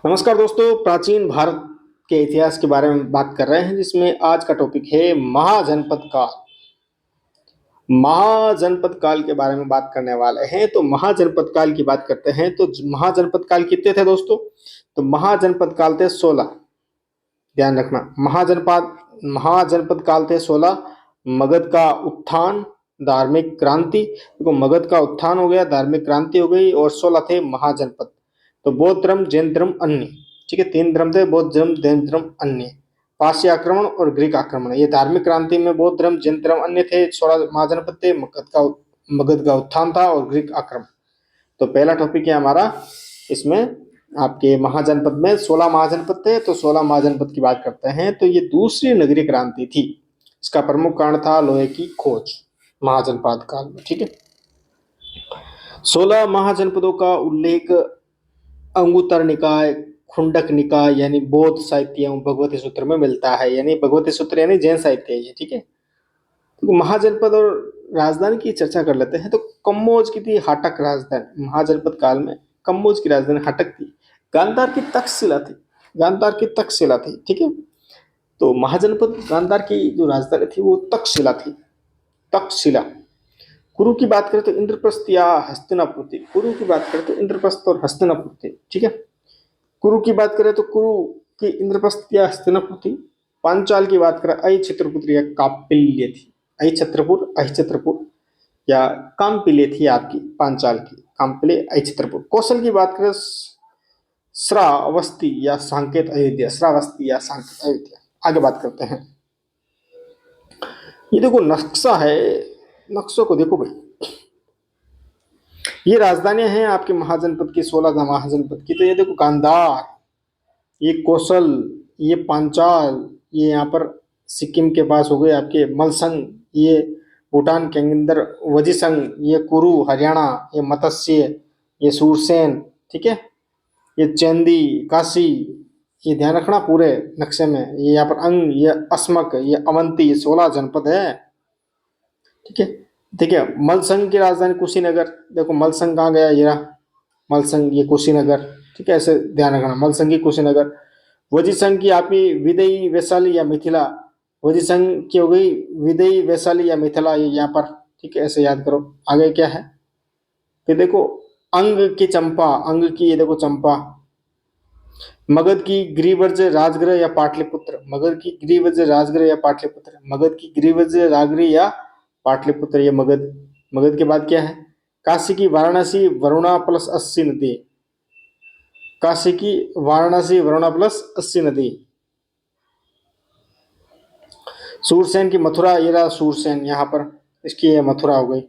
नमस्कार दोस्तों, प्राचीन भारत के इतिहास के बारे में बात कर रहे हैं, जिसमें आज का टॉपिक है महाजनपद काल। महाजनपद काल के बारे में बात करने वाले हैं। तो महाजनपद काल की बात करते हैं तो महाजनपद काल कितने थे दोस्तों? तो महाजनपद काल थे 16। ध्यान रखना, महाजनपद काल थे 16। मगध का उत्थान, धार्मिक क्रांति। देखो, मगध का उत्थान हो गया, धार्मिक क्रांति हो गई, और 16 थे महाजनपद। तो बौद्ध धर्म, जैन धर्म, अन्य। ठीक है, 3 धर्म थे, बौद्ध धर्म, जैन धर्म, अन्य। पारसी आक्रमण और ग्रीक आक्रमण। ये धार्मिक क्रांति में बौद्ध धर्म, जैन धर्म, अन्य थे। 16 महाजनपद थे। मगध का उत्थान था और ग्रीक आक्रमण। तो पहला टॉपिक है हमारा इसमें, आपके महाजनपद में 16 महाजनपद थे। तो 16 महाजनपद की बात करते हैं तो ये दूसरी नगरीय क्रांति थी। इसका प्रमुख कारण था लोहे की खोज महाजनपद काल में। ठीक है, 16 महाजनपदों का उल्लेख अंगुत्तर निकाय, खुंडक निकाय यानी बौद्ध साहित्य एवं भगवती सूत्र में मिलता है। यानी भगवती सूत्र यानी जैन साहित्य है ये। ठीक है, तो महाजनपद और राजधानी की चर्चा कर लेते हैं। तो कम्बोज की थी हाटक राजधानी। महाजनपद काल में कम्बोज की राजधानी हाटक थी। गांधार की तक्षशिला थी। गांधार की तक्षशिला थी। ठीक है, तो महाजनपद गांधार की जो राजधानी थी वो तक्षशिला थी। तक्षशिला। कुरु की बात करें तो इंद्रप्रस्थ या हस्तिनापुर थी। कुरु की बात करें तो इंद्रप्रस्थ और हस्तिनापुर थी। ठीक है, कुरु की बात करें तो कुरु की इंद्रप्रस्थ या हस्तिनापुर थी। पांचाल की बात करें अहि छत्रपुर या कापिल्य थी। अहि छत्रपुर या कामपिल्य थी आपकी पांचाल की। कामपिल्य, अहि छत्रपुर। कौशल की बात करें श्रावस्ती या सांकेत अयोध्या। श्रावस्ती या सांकेत अयोध्या। आगे बात करते हैं। ये देखो नक्शा है, नक्शों को देखो भाई। ये राजधानियां हैं आपके महाजनपद की, 16 महाजनपद की। तो ये देखो गांधार, ये कौशल, ये पांचाल, ये यहाँ पर सिक्किम के पास हो गए आपके मलसंग, ये भूटान के अंदर वजीसंग, ये कुरु हरियाणा, ये मत्स्य, ये सूरसेन। ठीक है, ये चैंदी, काशी। ये ध्यान रखना पूरे नक्शे में। ये यहाँ पर अंग, ये अस्मक, ये अवंती, ये 16 जनपद है। ठीक है, देखिए मलसंग की राजधानी कुशीनगर। देखो मलसंग कहाँ गया, ये रहा मलसंग, ये कुशीनगर। ठीक है, ऐसे ध्यान रखना, मलसंग की कुशीनगर। वजीसंग की आपकी विदयी, वैशाली या मिथिला। वजीसंग की हो गई विदयी, वैशाली या मिथिला, ये यहाँ पर। ठीक है, ऐसे याद करो। आगे क्या है, फिर देखो अंग की चंपा, अंग की ये देखो चंपा। मगध की गिरिवर्ज राजगृह या पाटलिपुत्र। मगध की गिरिवर्ज राजगृह या पाटलिपुत्र। मगध की गिरिवर्ज राजगृह या पाटलिपुत्र, ये मगध। मगध के बाद क्या है, काशी की वाराणसी, वरुणा प्लस 80 नदी। काशी की वाराणसी, वरुणा प्लस 80 नदी। सूरसेन की मथुरा, ये रहा सूरसेन यहाँ पर, इसकी ये मथुरा हो गई।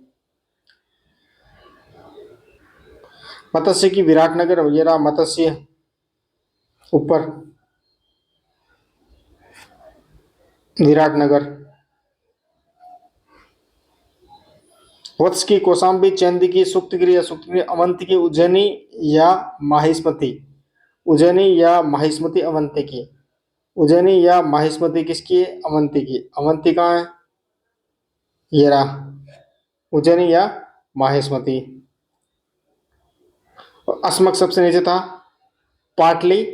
मत्स्य की विराटनगर, ये रहा मत्स्य ऊपर, विराटनगर। वत्स की कौशाम्बी, चैंदी की सुप्तगिरी या सुप्तगिरी, अवंती की उज्जैनी या माहिष्मति। उज्जैनी या माहिष्मति अवंती की। उज्जैनी या माहिष्मति किसकी है, अवंती की। अवंती कहाँ है, ये रहा उज्जैनी या माहिष्मति। अस्मक सबसे नीचे था। पाटली,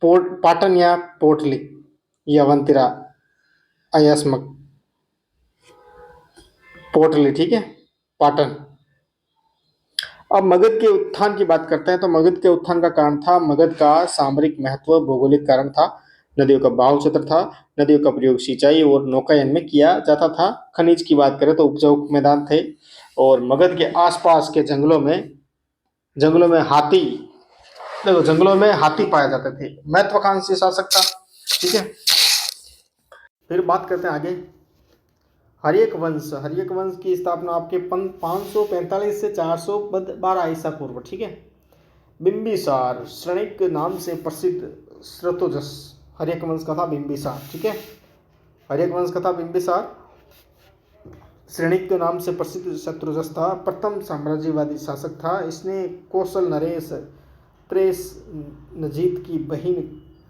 पाटन या पोटली, ये अवंतिरा, अयस्मक, पोटली। ठीक है, पाटन। अब मगध के उत्थान की बात करते हैं। तो मगध के उत्थान का कारण था मगध का सामरिक महत्व, भौगोलिक कारण था। नदियों का बहाव क्षेत्र था। नदियों का प्रयोग सिंचाई और नौकायन में किया जाता था। खनिज की बात करें तो उपजाऊ मैदान थे। और मगध के आसपास के जंगलों में हाथी, देखो जंगलों में हाथी पाए जाते थे। महत्वाकांक्षी शासक था। ठीक है, फिर बात करते हैं आगे। हर्यक वंश। हर्यक वंश की स्थापना आपके 545 से 412 ईसा पूर्व। ठीक है, बिंबिसार, श्रेणिक नाम से प्रसिद्ध श्रतोजस हर्यक वंश का था बिंबिसार। ठीक है, हर्यक वंश का था बिंबिसार, श्रेणिक के नाम से प्रसिद्ध शत्रुजस था। प्रथम साम्राज्यवादी शासक था। इसने कौशल नरेश त्रेस नजीत की बहन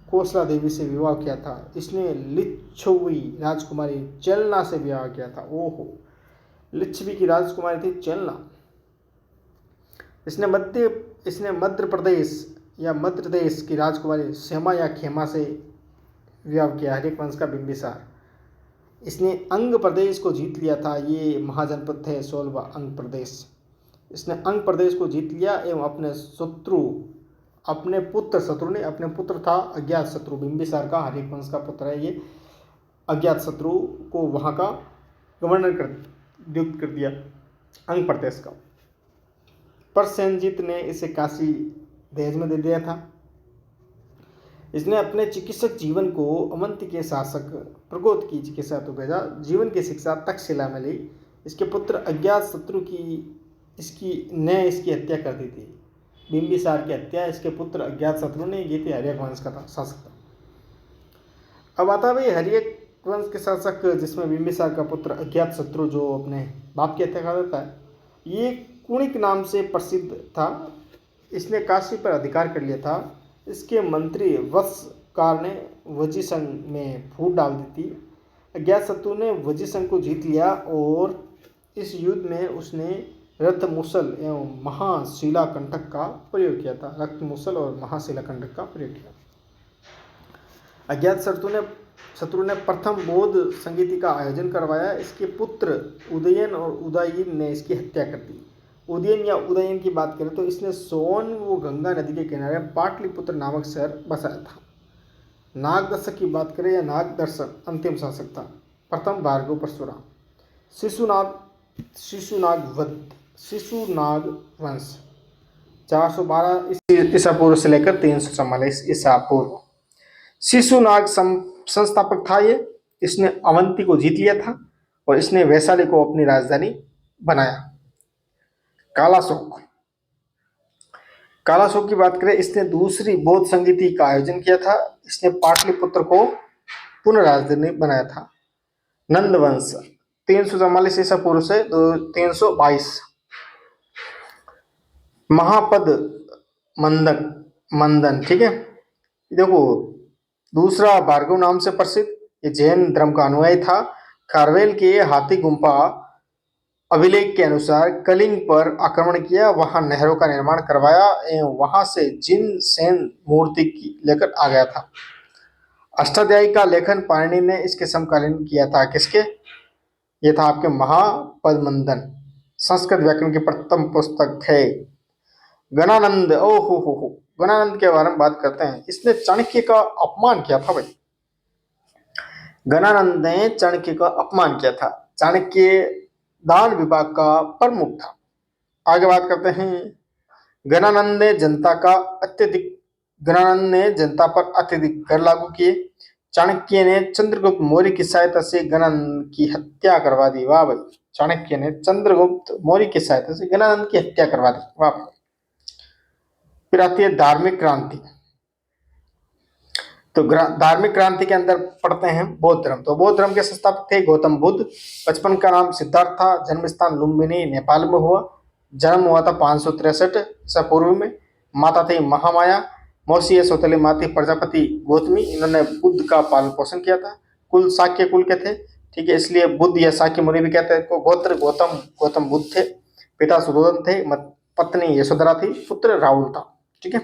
कोसला देवी से विवाह किया था। इसने लिच्छवी राजकुमारी चेलना से विवाह किया था। ओहो, लिच्छवी की राजकुमारी थी चेलना। इसने मध्य प्रदेश या मध्य प्रदेश की राजकुमारी श्यामा या खेमा से विवाह किया हर्यक वंश का बिंबिसार। इसने अंग प्रदेश को जीत लिया था। ये महाजनपद थे 16वां अंग प्रदेश। इसने अंग प्रदेश को जीत लिया एवं अपने पुत्र शत्रु ने, अपने पुत्र था अज्ञात शत्रु, बिंबिसार का हर्यक वंश का पुत्र है ये, अज्ञात शत्रु को वहाँ का गवर्नर नियुक्त कर दिया अंग प्रदेश का। पर सेनजीत ने इसे काशी दहेज में दे दिया था। इसने अपने चिकित्सक जीवन को अवंती के शासक प्रगोत की चिकित्सा तो भेजा। जीवन की शिक्षा तक्षशिला में ली। इसके पुत्र अज्ञात शत्रु ने इसकी हत्या कर दी थी। बिंबिसार की हत्या इसके पुत्र अज्ञात शत्रु ने की थी। हर्यक वंश का था शासक था। अब आता है भाई हर्यक वंश के शासक जिसमें बिंबिसार का पुत्र अज्ञात शत्रु जो अपने बाप की हत्या कर देता है, ये कुणिक नाम से प्रसिद्ध था। इसने काशी पर अधिकार कर लिया था। इसके मंत्री वत्सकार ने वजीसंघ में फूट डाल दी थी। अज्ञात शत्रु ने वजीसंघ को जीत लिया और इस युद्ध में उसने रत्नमुसल एवं महाशिलाकंटक का प्रयोग किया था। रत्नमुसल और महाशिलाकंटक का प्रयोग किया। अज्ञात शत्रु ने प्रथम बौद्ध संगीति का आयोजन करवाया। इसके पुत्र उदयन और उदयीन ने इसकी हत्या कर दी। उदयन या उदयन की बात करें तो इसने सोन व गंगा नदी के किनारे पाटलिपुत्र नामक शहर बसाया था। नागदर्शक की बात करें या नागदर्शक अंतिम शासक था प्रथम भार्गव परशुराम। शिशुनाग वंश 412 ईसा पूर्व से लेकर 344 ईसा पूर्व। शिशुनाग संस्थापक था ये। इसने अवंती को जीत लिया था और इसने वैशाली को अपनी राजधानी बनाया। कालाशोक की बात करें, इसने दूसरी बौद्ध संगीति का आयोजन किया था। इसने पाटलिपुत्र को पुनः राजधानी बनाया था। नंद वंश 344 ईसा पूर्व से 322। महापद मंदन, ठीक है। देखो दूसरा भार्गव नाम से प्रसिद्ध, ये जैन धर्म का अनुयायी था। खारवेल के हाथी गुम्फा अभिलेख के अनुसार कलिंग पर आक्रमण किया, वहां नहरों का निर्माण करवाया एवं वहां से जिन सेन मूर्ति लेकर आ गया था। अष्टाध्यायी का लेखन पाणिनि ने इसके समकालीन किया था। किसके? ये था आपके महापद्मंदन। संस्कृत व्याकरण की प्रथम पुस्तक है। गणानंद, ओहो गणानंद के बारे में बात करते हैं। इसने चाणक्य का अपमान किया था भाई। गणानंद ने चाणक्य का अपमान किया था। चाणक्य दान विभाग का प्रमुख था। आगे बात करते हैं। गणानंद ने जनता पर अत्यधिक कर लागू किए। चाणक्य ने चंद्रगुप्त मौर्य की सहायता से गणानंद की हत्या करवा दी। वाह भाई, चाणक्य ने चंद्रगुप्त मौर्य की सहायता से गणानंद की हत्या करवा दी। वाह। फिर आती है धार्मिक क्रांति। तो धार्मिक क्रांति के अंदर पढ़ते हैं बौद्ध धर्म। तो बौद्ध धर्म के संस्थापक थे गौतम बुद्ध। बचपन का नाम सिद्धार्थ था। जन्म स्थान लुम्बिनी नेपाल में हुआ। जन्म हुआ था 563 ईसा पूर्व में। माता थी महामाया। मौसी या सौतेली माँ थी प्रजापति गौतमी। इन्होंने बुद्ध का पालन पोषण किया था। कुल शाक्य कुल के थे, ठीक है, इसलिए बुद्ध या शाक्य मुनि भी कहते हैं। गोत्र गौतम बुद्ध थे। पिता सुधोधन थे। पत्नी यशोधरा थी। पुत्र राहुल था, ठीक है।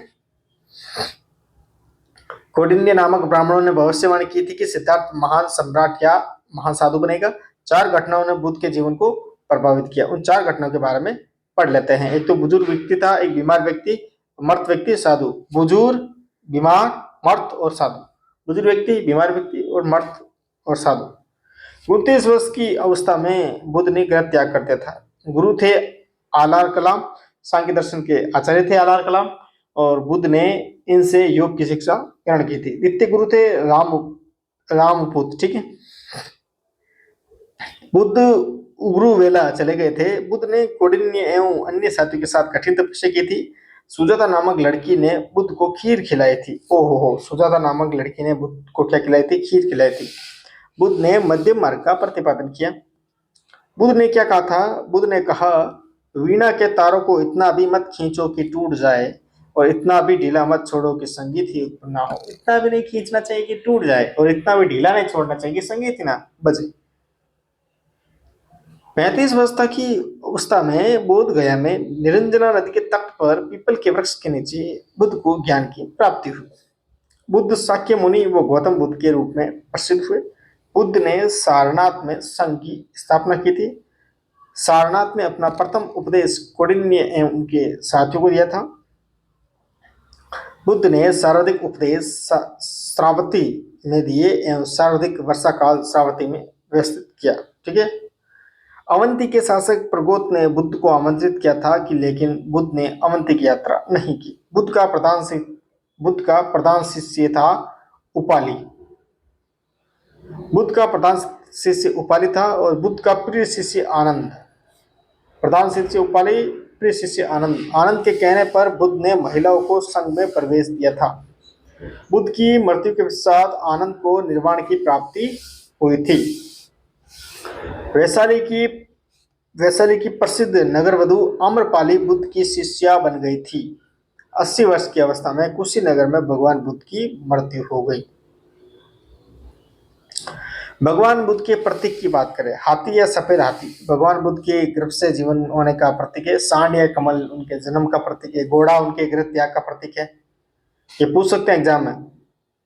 कौंडिन्य नामक ब्राह्मणों ने भविष्यवाणी की थी कि सिद्धार्थ महान सम्राट या महान साधु बनेगा। 4 घटनाओं ने बुद्ध के जीवन को प्रभावित किया। उन 4 घटनाओं के बारे में पढ़ लेते हैं। एक तो बुजुर्ग व्यक्ति था, एक बीमार व्यक्ति, मर्त व्यक्ति, साधु। बुजुर्ग, बीमार, मर्त और साधु। बुजुर्ग व्यक्ति, बीमार व्यक्ति और मर्त और साधु। 29 वर्ष की अवस्था में बुद्ध ने गृह त्याग कर दिया था। गुरु थे आलार कलाम, सांख्य दर्शन के आचार्य थे आलार कलाम, और बुद्ध ने इनसे योग की शिक्षा ग्रहण की थी। द्वितीय गुरु थे रामपुत, ठीक है। बुद्ध उग्र वेला चले गए थे। बुद्ध ने कौंडिन्य एवं अन्य साथियों के साथ कठिन तपस्या की थी। सुजाता नामक लड़की ने बुद्ध को खीर खिलाई थी। ओहो, सुजाता नामक लड़की ने बुद्ध को क्या खिलाई थी? खीर खिलाई थी। बुद्ध ने मध्यम मार्ग का प्रतिपादन किया। बुद्ध ने क्या कहा था? बुद्ध ने कहा, वीणा के तारों को इतना भी मत खींचो कि टूट जाए, और इतना भी ढीला मत छोड़ो कि संगीत ही उत्पन्न ना हो। इतना भी नहीं खींचना चाहिए कि टूट जाए, और इतना भी ढीला नहीं छोड़ना चाहिए कि संगीत ही ना बजे। 35 वर्ष की अवस्था में बोध गया में निरंजना नदी के तट पर पीपल के वृक्ष के नीचे बुद्ध को ज्ञान की प्राप्ति हुई। बुद्ध शाक्य मुनि व गौतम बुद्ध के रूप में प्रसिद्ध हुए। बुद्ध ने सारनाथ में संघ की स्थापना की थी। सारनाथ में अपना प्रथम उपदेश कौंडिन्य एवं उनके साथियों को दिया था। बुद्ध ने सर्वाधिक उपदेश श्रावती में दिए एवं सर्वाधिक वर्षा काल श्रावती में व्यवस्थित किया। ठीक है। अवंती के शासक प्रगोत ने बुद्ध को आमंत्रित किया था कि लेकिन बुद्ध ने अवंती की यात्रा नहीं की। बुद्ध का प्रधान शिष्य था उपाली। बुद्ध का प्रधान शिष्य उपाली था और बुद्ध का प्रिय शिष्य आनंद। प्रधान शिष्य उपाली, प्रिय शिष्य आनंद। आनंद के कहने पर बुद्ध ने महिलाओं को संघ में प्रवेश दिया था। बुद्ध की मृत्यु के पश्चात आनंद को निर्वाण की प्राप्ति हुई थी। वैशाली की प्रसिद्ध नगरवधु आम्रपाली बुद्ध की शिष्या बन गई थी। 80 वर्ष की अवस्था में कुशीनगर में भगवान बुद्ध की मृत्यु हो गई। भगवान बुद्ध के प्रतीक की बात करें, हाथी या सफेद हाथी भगवान बुद्ध के गर्भ से जीवन होने का प्रतीक है। सांड या कमल उनके जन्म का प्रतीक है। घोड़ा उनके गृह त्याग का प्रतीक है। ये पूछ सकते हैं एग्जाम में।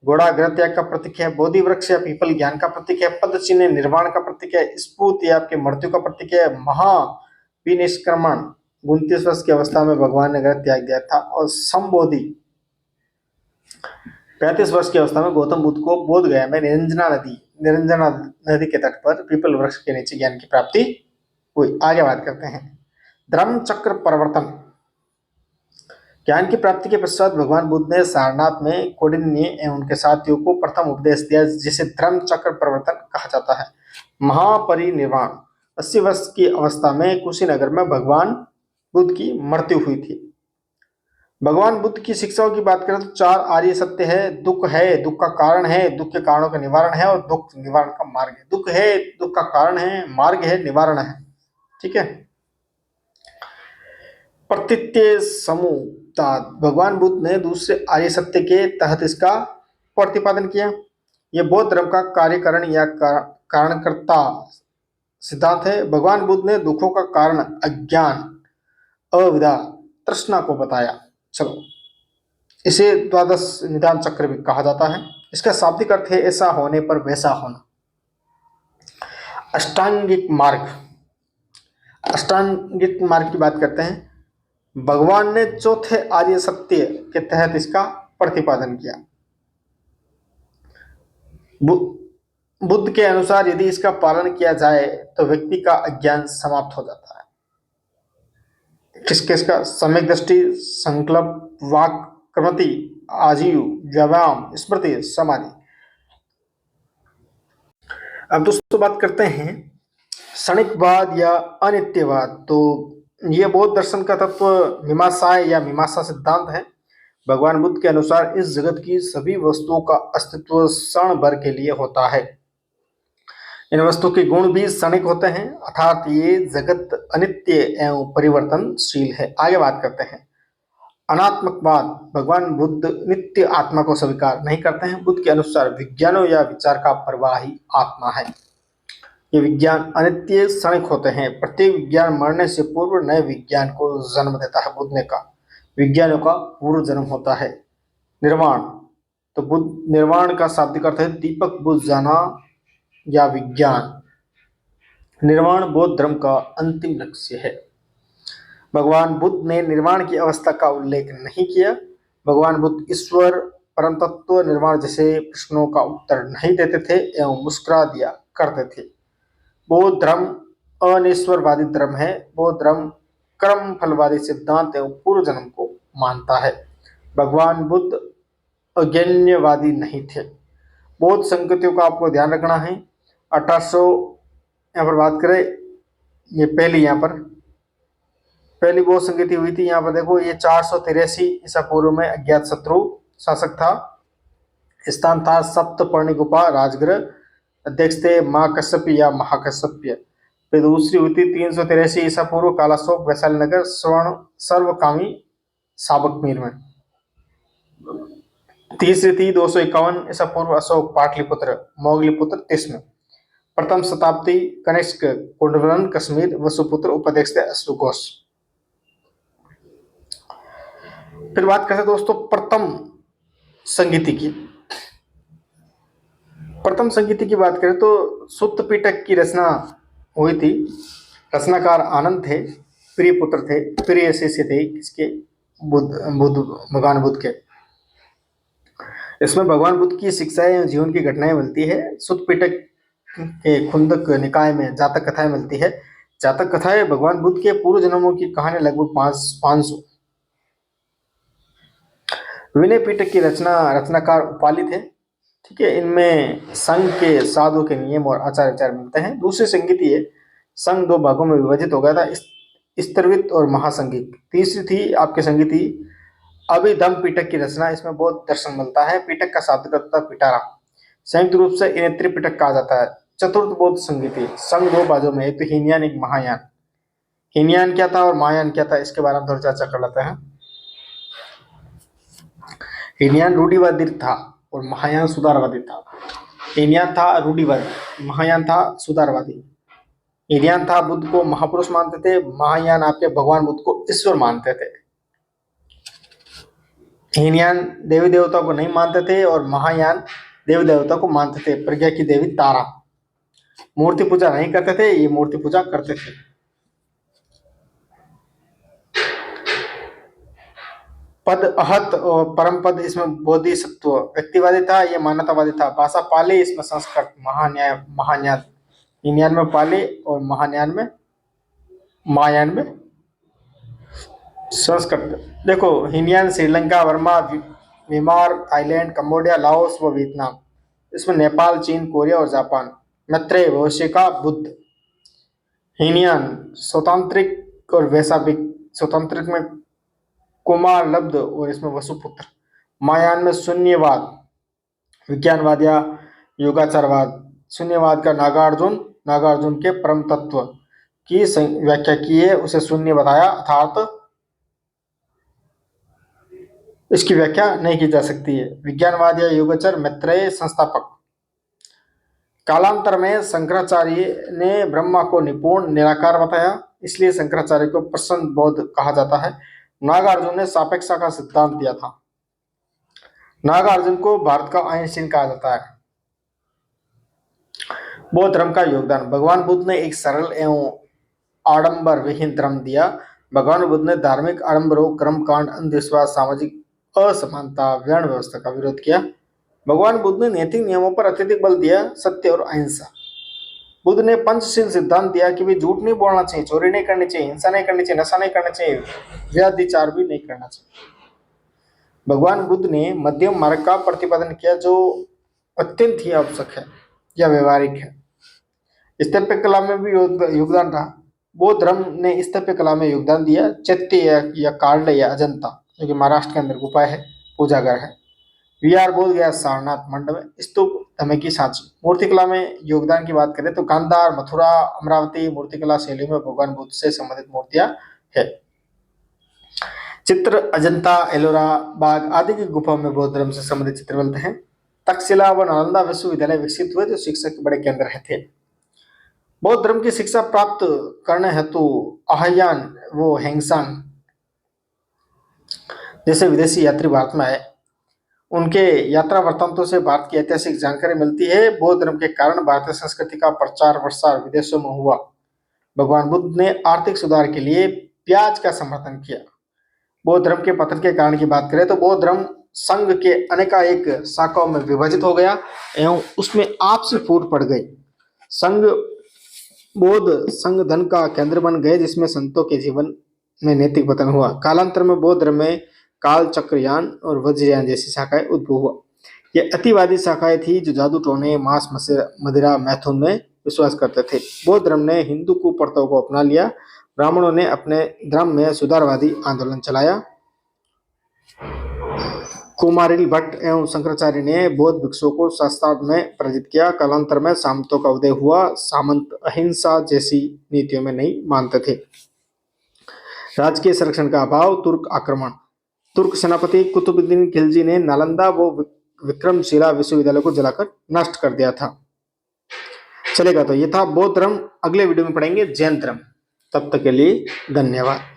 घोड़ा गृह त्याग का प्रतीक है। बोधि वृक्ष या पीपल ज्ञान का प्रतीक है। पद चिन्ह निर्वाण का प्रतीक है। स्फूत या आपके मृत्यु का प्रतीक है। महाविनिष्क्रमण 29 वर्ष की अवस्था में भगवान ने गृह त्याग दिया था। और संबोधि 35 वर्ष की अवस्था में गौतम बुद्ध को बोध गया में निरंजना नदी के तट पर पीपल वृक्ष के नीचे ज्ञान की प्राप्ति हुई। आगे बात करते हैं धर्म चक्र परिवर्तन। ज्ञान की प्राप्ति के पश्चात भगवान बुद्ध ने सारनाथ में कौंडिन्य एवं उनके साथियों को प्रथम उपदेश दिया, जिसे धर्म चक्र परिवर्तन कहा जाता है। महापरिनिर्वाण 80 वर्ष की अवस्था में कुशीनगर में भगवान बुद्ध की मृत्यु हुई थी। भगवान बुद्ध की शिक्षाओं की बात करें तो 4 आर्य सत्य है। दुख है, दुख का कारण है, दुख के कारणों का निवारण है और दुख निवारण का मार्ग है। दुख है, दुख का कारण है, मार्ग है, निवारण है। ठीक है। प्रतित्य समुदात भगवान बुद्ध ने दूसरे आर्य सत्य के तहत इसका प्रतिपादन किया। यह बौद्ध धर्म का कार्यकरण या कारणकर्ता सिद्धांत है। भगवान बुद्ध ने दुखों का कारण अज्ञान, अविद्या, तृष्णा को बताया। चलो, इसे द्वादश निदान चक्र भी कहा जाता है। इसका शाब्दिक अर्थ है ऐसा होने पर वैसा होना। अष्टांगिक मार्ग। अष्टांगिक मार्ग की बात करते हैं। भगवान ने चौथे आर्य सत्य के तहत इसका प्रतिपादन किया। बुद्ध के अनुसार यदि इसका पालन किया जाए तो व्यक्ति का अज्ञान समाप्त हो जाता है। किसका? सम्यक दृष्टि, संकल्प, वाक, कर्मति, आजीव, व्यायाम, स्मृति, समाधि। अब दोस्तों बात करते हैं क्षणिकवाद या अनित्यवाद। तो यह बौद्ध दर्शन का तत्व मीमांसा या मीमांसा सिद्धांत है। भगवान बुद्ध के अनुसार इस जगत की सभी वस्तुओं का अस्तित्व क्षण भर के लिए होता है। इन वस्तु के गुण भी क्षणिक होते हैं, अर्थात ये जगत अनित्य एवं परिवर्तनशील है। आगे बात करते हैं अनात्मकवाद। भगवान बुद्ध नित्य आत्मा को स्वीकार नहीं करते हैं। बुद्ध के अनुसार विज्ञानों या विचार का प्रवाह ही आत्मा है। ये विज्ञान अनित्य क्षणिक होते हैं। प्रत्येक विज्ञान मरने से पूर्व नए विज्ञान को जन्म देता है। बुद्ध ने कहा विज्ञानों का पूर्व जन्म होता है। निर्वाण, तो बुद्ध निर्वाण का शाब्दिक अर्थ है दीपक बुझ जाना या विज्ञान। निर्वाण बौद्ध धर्म का अंतिम लक्ष्य है। भगवान बुद्ध ने निर्वाण की अवस्था का उल्लेख नहीं किया। भगवान बुद्ध ईश्वर, परम तत्व, निर्वाण जैसे प्रश्नों का उत्तर नहीं देते थे एवं मुस्कुरा दिया करते थे। बौद्ध धर्म अनिश्वरवादी धर्म है। बौद्ध धर्म कर्म फलवादी सिद्धांत एवं पूर्व जन्म को मानता है। भगवान बुद्ध अज्ञेयवादी नहीं थे। बौद्ध संगतियों का आपको ध्यान रखना है। 1800 यहाँ पर बात करें, ये पहली बौद्ध संगति हुई थी। यहाँ पर देखो, ये 483 ईसा पूर्व में अज्ञात शत्रु शासक था। स्थान था सप्तपर्णी गुफा, राजगृह। अध्यक्ष थे महाकश्यप या महाकश्यप्य। फिर दूसरी हुई थी 383 ईसा पूर्व, कालाशोक, वैशाली नगर, स्वर्ण सर्वकामी, साबकमीर में। तीसरी थी 251 ईसा पूर्व, अशोक, पाटलिपुत्र, मोगलीपुत्र, 30 में। प्रथम शताब्दी कनिष्क कुंडलन कश्मीर वसुपुत्र उपाध्यक्ष थे अश्रु घोष। फिर बात करते हैं दोस्तों प्रथम संगीति की। प्रथम संगीति की बात करें तो सुत्त पिटक की रचना हुई थी। रचनाकार आनंद थे, प्रिय पुत्र थे, प्रिय शिष्य थे इसके भगवान बुद्ध के। इसमें भगवान बुद्ध की शिक्षाएं जीवन की घटनाएं मिलती है। सुत्त पिटक के खुंदक निकाय में जातक कथाएं मिलती है। जातक कथाएं भगवान बुद्ध के पूर्व जन्मों की कहानी लगभग 500। विनय पिटक की रचनाकार उपाली थे। ठीक है, इनमें संघ के साधु के नियम और आचार विचार मिलते हैं। दूसरी संगीति है, संघ 2 भागों में विभाजित हो गया था, स्तरवित और महासंगीत। तीसरी थी आपकी संगीति अभिधम पिटक की रचना। इसमें बौद्ध दर्शन मिलता है। पिटक का शाब्दिक अर्थ पिटारा, संयुक्त रूप से इन्हें त्रिपिटक कहा जाता है। चतुर्थ बौद्ध संगीति, संघ 2 भागों में, एक तो हीनयान एक महायान। हीनयान क्या था और महायान क्या था इसके बारे में थोड़ी चर्चा कर लेते हैं। हीनयान रूढ़िवादी था और महायान सुधारवादी था। हीनयान था रूढ़िवादी, महायान था सुधारवादी। हीनयान था बुद्ध को महापुरुष मानते थे, महायान आपके भगवान बुद्ध को ईश्वर मानते थे। हीनयान देवी देवता को नहीं मानते थे और महायान देवी देवता को मानते थे। प्रज्ञा की देवी तारा। मूर्ति पूजा नहीं करते थे, ये मूर्ति पूजा करते थे। पद अहत और परम पद, इसमें बोधिसत्व व्यक्तिवादी था, ये मान्यतावादी था। भाषा पाली, इसमें संस्कृत। महान्याय हीनयान में पाली और महायान में संस्कृत। देखो, Hinayana Sri Lanka, Verma, Myanmar, Thailand, Cambodia, Laos व वियतनाम। इसमें नेपाल, चीन, कोरिया और जापान। मैत्रेय वैशिका बुद्ध। हीनयान स्वतांत्रिक और वैश्विक। स्वतंत्रिक में कुमार लब्ध और इसमें वसुपुत्र। महायान में शून्यवाद, विज्ञानवाद या योगाचारवाद। शून्यवाद का नागार्जुन के परम तत्व की व्याख्या की है, उसे शून्य बताया, अर्थात इसकी व्याख्या नहीं की जा सकती है। विज्ञानवाद या योगाचार मैत्रेय संस्थापक। कालांतर में शंकराचार्य ने ब्रह्मा को निपुण निराकार बताया, इसलिए शंकराचार्य को प्रसन्न बौद्ध कहा जाता है। नागार्जुन ने सापेक्षा का सिद्धांत दिया था। नागार्जुन को भारत का आइंस्टीन कहा जाता है। बौद्ध धर्म का योगदान। भगवान बुद्ध ने एक सरल एवं आडंबर विहीन धर्म दिया। भगवान बुद्ध ने धार्मिक आडंबरों, कर्मकांड, अंधविश्वास, सामाजिक असमानता, वर्ण व्यवस्था का विरोध किया। भगवान बुद्ध ने नैतिक नियमों पर अत्यधिक बल दिया, सत्य और अहिंसा। बुद्ध ने पंचशील सिद्धांत दिया कि भी झूठ नहीं बोलना चाहिए, चोरी नहीं करनी चाहिए, हिंसा नहीं करनी चाहिए, नशा नहीं करना चाहिए, व्याधिचार भी नहीं करना चाहिए। भगवान बुद्ध ने मध्यम मार्ग का प्रतिपादन किया जो अत्यंत ही आवश्यक है या व्यवहारिक है। स्थापत्य कला में भी योगदान रहा। बौद्ध धर्म ने स्थापत्य कला में योगदान दिया। चैत्य या कार्ल या अजंता, जो कि महाराष्ट्र के अंदर गुफा है, पूजा घर है। विहार बोध गया सारनाथ, मंडप, स्तूप, धमेकी, सांची। मूर्तिकला में योगदान की बात करें तो गांधार, मथुरा, अमरावती मूर्तिकला शैली में भगवान बुद्ध से संबंधित मूर्तियां है। चित्र अजंता, एलोरा, बाग आदि की गुफाओं में बौद्ध धर्म से संबंधित चित्र मिलते हैं। तक्षशिला व नालंदा विश्वविद्यालय विकसित हुए जो शिक्षा के बड़े केंद्र थे। बौद्ध धर्म की शिक्षा प्राप्त करने हेतु अहयान वो हेंगसांग जैसे विदेशी यात्री भारत में आए। उनके यात्रा वृत्तांतों से भारत की ऐतिहासिक जानकारी मिलती है। बौद्ध धर्म के कारण भारतीय संस्कृति का प्रचार प्रसार विदेशों में हुआ। भगवान बुद्ध ने आर्थिक सुधार के लिए प्याज का समर्थन किया। बौद्ध धर्म के पतन के कारण की बात करें तो बौद्ध धर्म संघ के अनेकानेक शाखाओं में विभाजित हो गया एवं उसमें आपसी फूट पड़ गई। बौद्ध संघ धन का केंद्र बन गए, जिसमें संतों के जीवन में नैतिक पतन हुआ। कालांतर में बौद्ध धर्म में काल चक्रयान और वज्रयान जैसी शाखाएं उद्भव हुआ। ये अतिवादी शाखाएं थी जो जादू टोने, मांस, मदिरा, मैथुन में विश्वास करते थे। बौद्ध धर्म ने हिंदू कुप्रथाओं को अपना लिया। ब्राह्मणों ने अपने धर्म में सुधारवादी आंदोलन चलाया। कुमारिल भट्ट एवं शंकराचार्य ने बौद्ध भिक्षुओं को शास्त्रार्थ में प्रेरित किया। कालांतर में सामंतों का उदय हुआ। सामंत अहिंसा जैसी नीतियों में नहीं मानते थे। राजकीय संरक्षण का अभाव, तुर्क आक्रमण। तुर्क सेनापति कुतुबुद्दीन खिलजी ने नालंदा व विक्रमशिला विश्वविद्यालय को जलाकर नष्ट कर दिया था। चलेगा। तो ये था बौद्ध धर्म, अगले वीडियो में पढ़ेंगे जैन धर्म। तब तक के लिए धन्यवाद।